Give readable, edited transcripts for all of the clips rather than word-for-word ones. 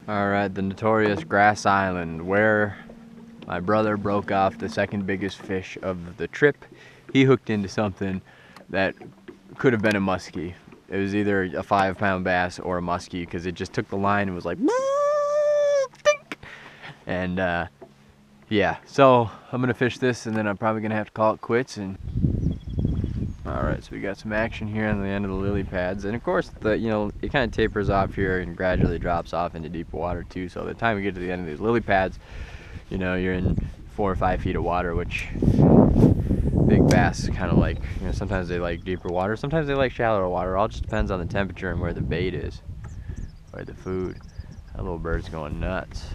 Alright, the notorious Grass Island, where my brother broke off the second biggest fish of the trip. He hooked into something that could have been a muskie. It was either a 5-pound bass or a muskie, because it just took the line and was like, think. And yeah, so I'm gonna fish this, and then I'm probably gonna have to call it quits. And alright, so we got some action here on the end of the lily pads, and of course it kind of tapers off here and gradually drops off into deeper water too. So by the time we get to the end of these lily pads, you're in 4 or 5 feet of water, which big bass kind of like. Sometimes they like deeper water, sometimes they like shallower water. It all just depends on the temperature and where the bait is, or the food. That little bird's going nuts.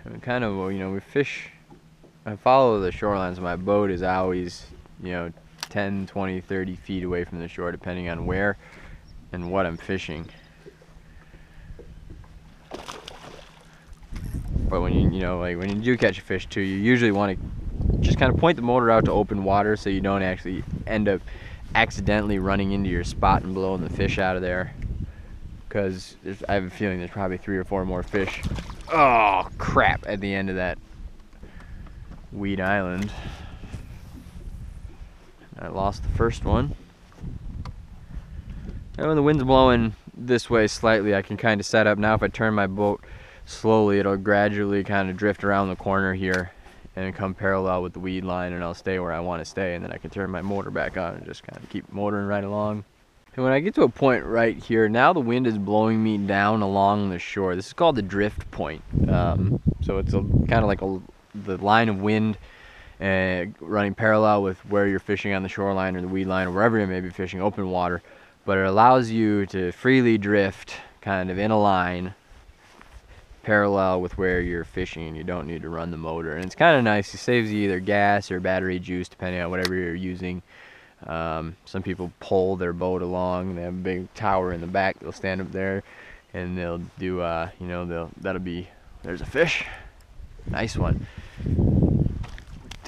And we kind of, we fish. I follow the shorelines. My boat is always, 10, 20, 30 feet away from the shore, depending on where and what I'm fishing. But when when you do catch a fish too, you usually want to just kind of point the motor out to open water, so you don't actually end up accidentally running into your spot and blowing the fish out of there. Because I have a feeling there's probably 3 or 4 more fish. Oh crap! At the end of that weed island. I lost the first one. And when the wind's blowing this way slightly, I can kind of set up. Now if I turn my boat slowly, it'll gradually kind of drift around the corner here and come parallel with the weed line, and I'll stay where I want to stay, and then I can turn my motor back on and just kind of keep motoring right along. And when I get to a point right here, now the wind is blowing me down along the shore. This is called the drift point. So it's kind of like the line of wind running parallel with where you're fishing on the shoreline or the weed line or wherever you may be fishing, open water. But it allows you to freely drift kind of in a line parallel with where you're fishing, and you don't need to run the motor. And it's kind of nice. It saves you either gas or battery juice, depending on whatever you're using. Some people pull their boat along. They have a big tower in the back. They'll stand up there and they'll do there's a fish, nice one.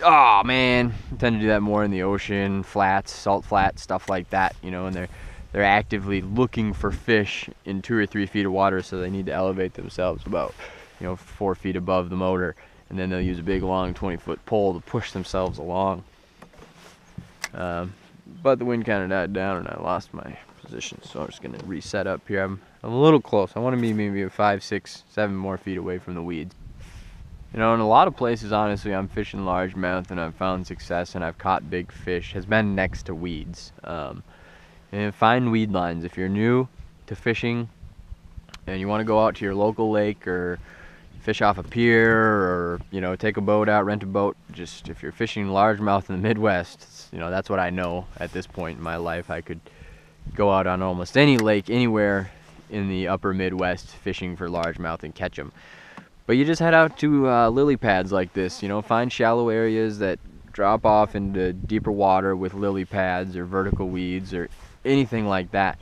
Oh man, I tend to do that more in the ocean, flats, salt flats, stuff like that, and they're actively looking for fish in 2 or 3 feet of water, so they need to elevate themselves about 4 feet above the motor, and then they'll use a big long 20-foot pole to push themselves along. But the wind kind of died down and I lost my position, so I'm just gonna reset up here. I'm a little close. I want to be maybe 5, 6, 7 more feet away from the weeds. In a lot of places, honestly, I'm fishing largemouth and I've found success and I've caught big fish, has been next to weeds. And find weed lines. If you're new to fishing and you want to go out to your local lake or fish off a pier, or take a boat out, rent a boat, just if you're fishing largemouth in the Midwest, that's what I know at this point in my life. I could go out on almost any lake anywhere in the upper Midwest fishing for largemouth and catch them. But you just head out to lily pads like this, find shallow areas that drop off into deeper water with lily pads or vertical weeds or anything like that,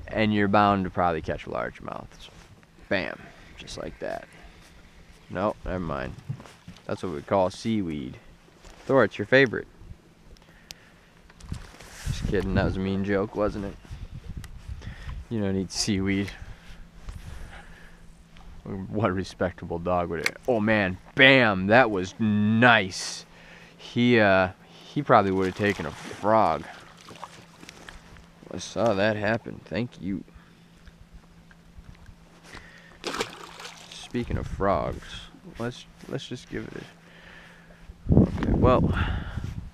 and you're bound to probably catch largemouth. Bam, just like that. No, never mind. That's what we call seaweed. Thor, it's your favorite. Just kidding, that was a mean joke, wasn't it? You don't eat seaweed. What respectable dog would it? Oh man, bam, that was nice. He probably would have taken a frog. I saw that happen. Thank you. Speaking of frogs, let's just give it a... Okay, well,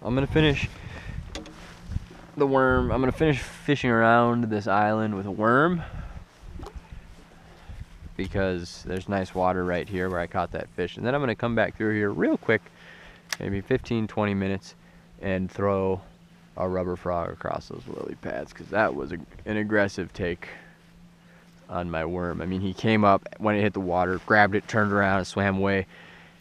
I'm gonna finish the worm. I'm gonna finish fishing around this island with a worm, because there's nice water right here where I caught that fish. And then I'm going to come back through here real quick, maybe 15-20 minutes, and throw a rubber frog across those lily pads, because that was an aggressive take on my worm. I mean, he came up when it hit the water, grabbed it, turned around and swam away,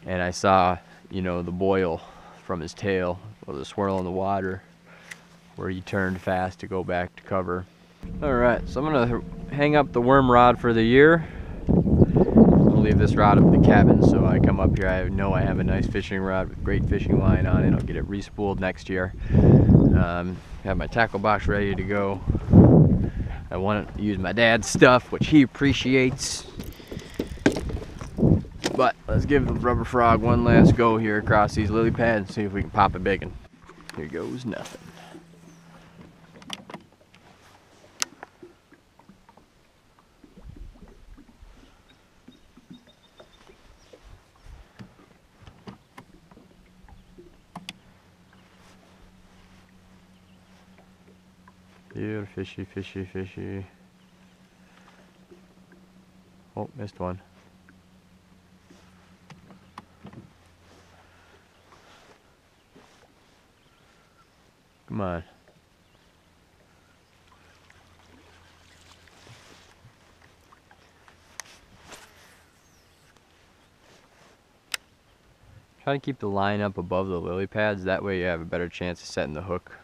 and I saw the boil from his tail, or the swirl in the water, where he turned fast to go back to cover. Alright, so I'm going to hang up the worm rod for the year. I'll leave this rod up at the cabin, so I come up here, I know I have a nice fishing rod with great fishing line on it. I'll get it respooled next year. Have my tackle box ready to go. I want to use my dad's stuff, which he appreciates. But let's give the rubber frog one last go here across these lily pads and see if we can pop a big one. Here goes nothing. Here, fishy, fishy, fishy. Oh, missed one. Come on. Try to keep the line up above the lily pads, that way you have a better chance of setting the hook.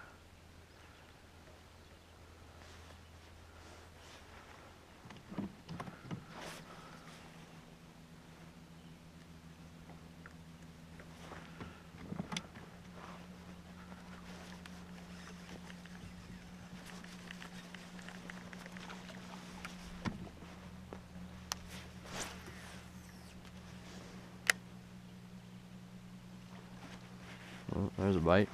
Oh, there's a bite.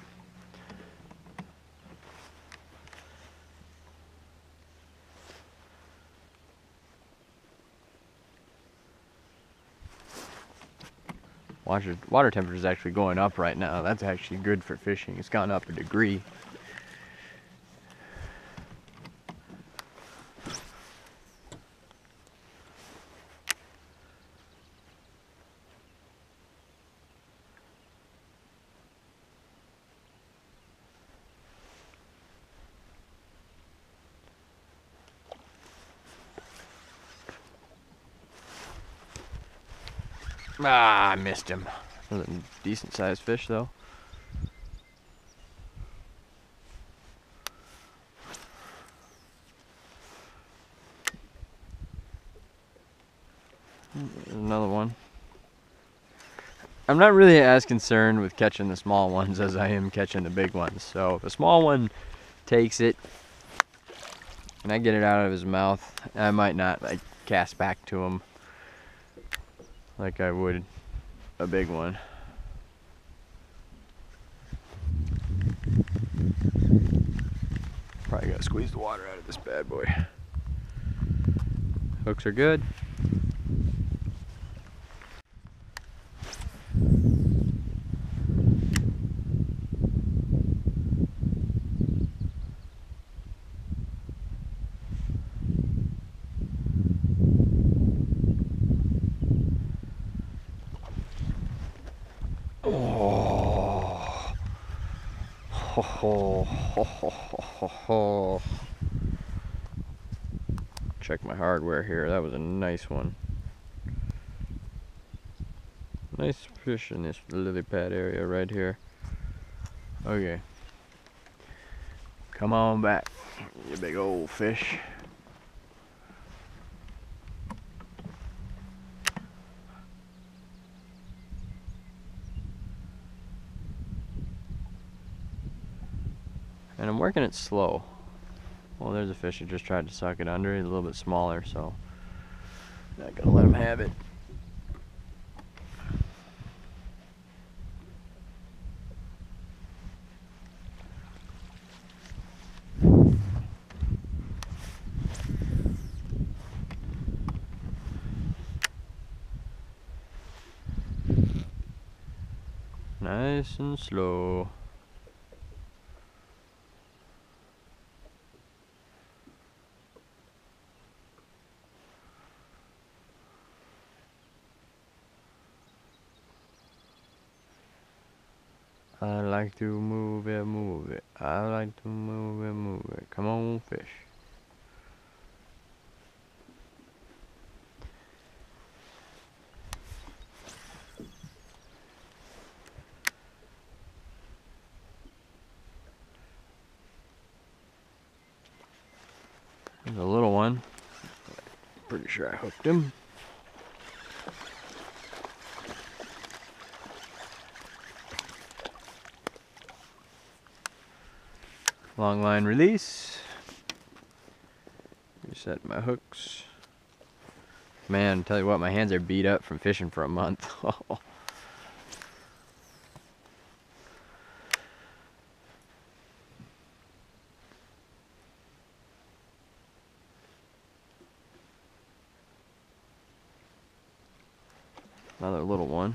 Water temperature is actually going up right now. That's actually good for fishing. It's gone up a degree. Ah, I missed him. That was a decent sized fish though. There's another one. I'm not really as concerned with catching the small ones as I am catching the big ones. So if a small one takes it and I get it out of his mouth, I might not like cast back to him like I would a big one. Probably gotta squeeze the water out of this bad boy. Hooks are good. Oh. Check my hardware here. That was a nice one. Nice fish in this lily pad area right here. Okay. Come on back, you big old fish. And I'm working it slow. Well, there's a fish that just tried to suck it under. He's a little bit smaller, so not gonna let him have it. Nice and slow. I like to move it, move it. I like to move it, move it. Come on, fish. There's a little one. Pretty sure I hooked him. Long line release. Reset my hooks. Man, tell you what, my hands are beat up from fishing for a month. Another little one.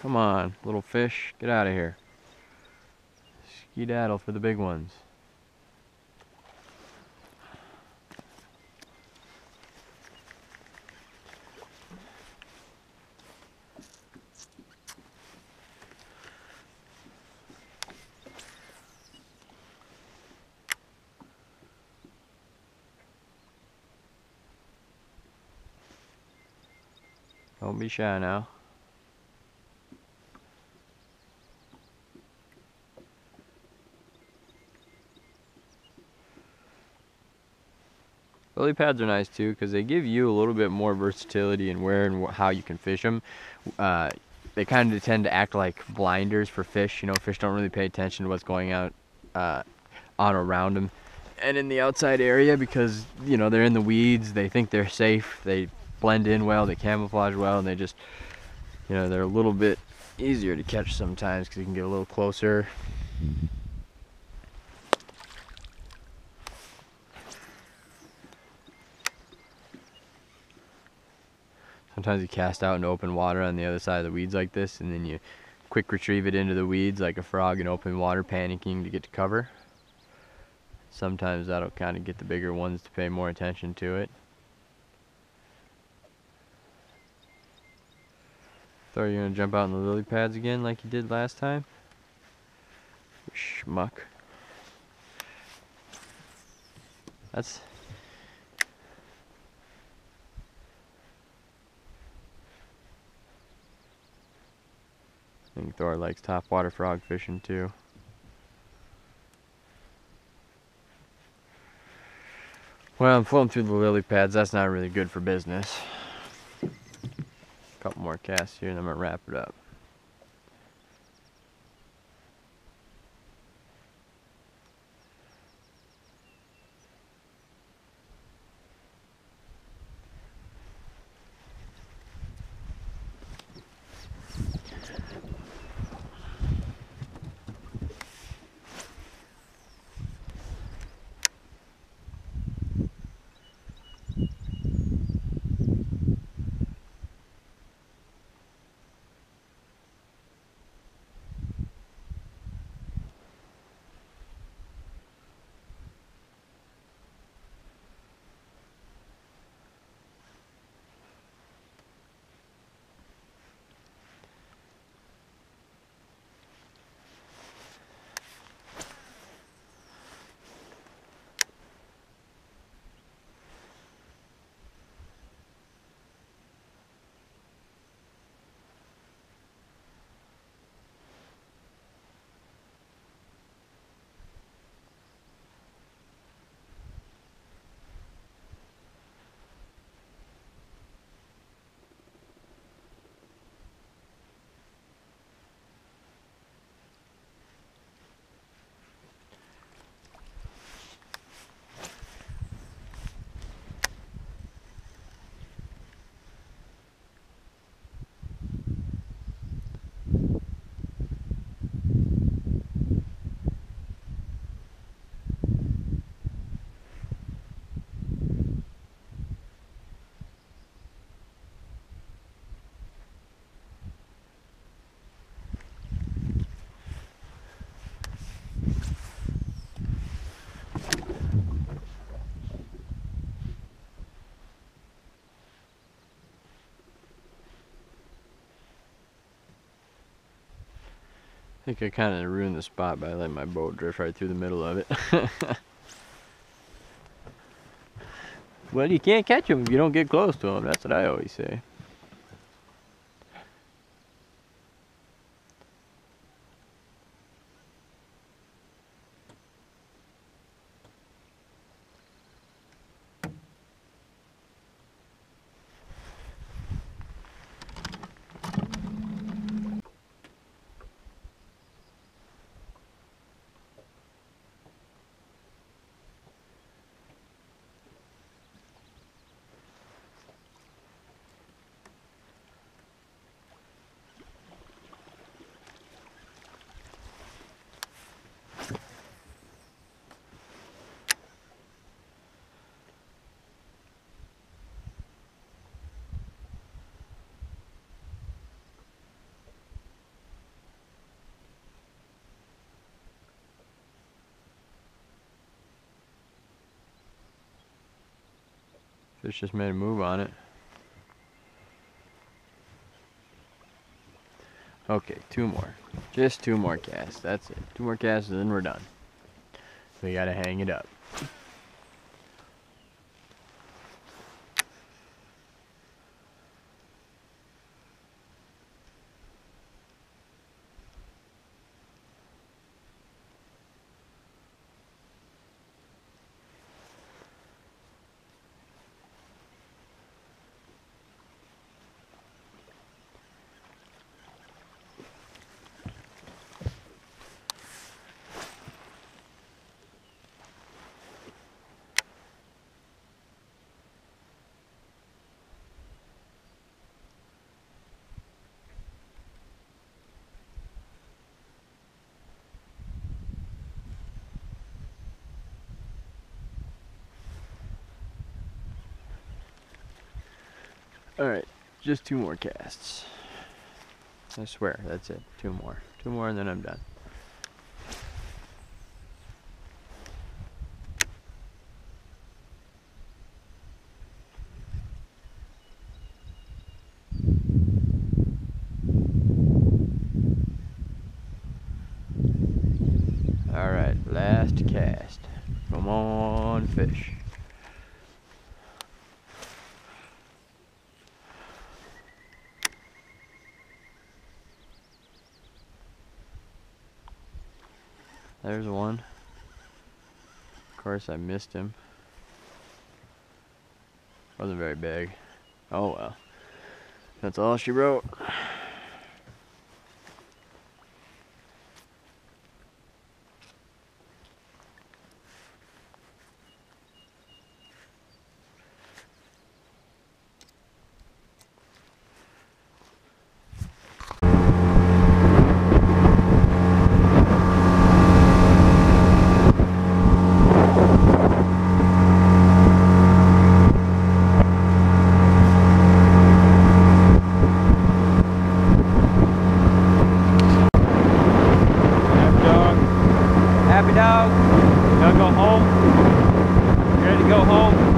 Come on, little fish, get out of here. Skedaddle for the big ones. Don't be shy now. Lily pads are nice too because they give you a little bit more versatility in where and how you can fish them. They kind of tend to act like blinders for fish. You know, fish don't really pay attention to what's going on around them. And in the outside area, because, you know, they're in the weeds, they think they're safe, they blend in well, they camouflage well, and they just, you know, they're a little bit easier to catch sometimes because you can get a little closer. Sometimes you cast out into open water on the other side of the weeds like this, and then you quick retrieve it into the weeds like a frog in open water, panicking to get to cover. Sometimes that'll kind of get the bigger ones to pay more attention to it. Thought you were gonna jump out in the lily pads again like you did last time? Schmuck. That's... I think Thor likes topwater frog fishing too. Well, I'm floating through the lily pads. That's not really good for business. A couple more casts here and I'm gonna wrap it up. I think I kind of ruined the spot by letting my boat drift right through the middle of it. Well, you can't catch them if you don't get close to them. That's what I always say. Fish just made a move on it. Okay, 2 more. Just 2 more casts. That's it. 2 more casts and then we're done. We gotta hang it up. Alright, just 2 more casts. I swear, that's it. 2 more. 2 more and then I'm done. Alright, last cast. Come on, fish. There's one. Of course, I missed him. Wasn't very big. Oh well. That's all she wrote. Happy dog. You wanna go home? You ready to go home?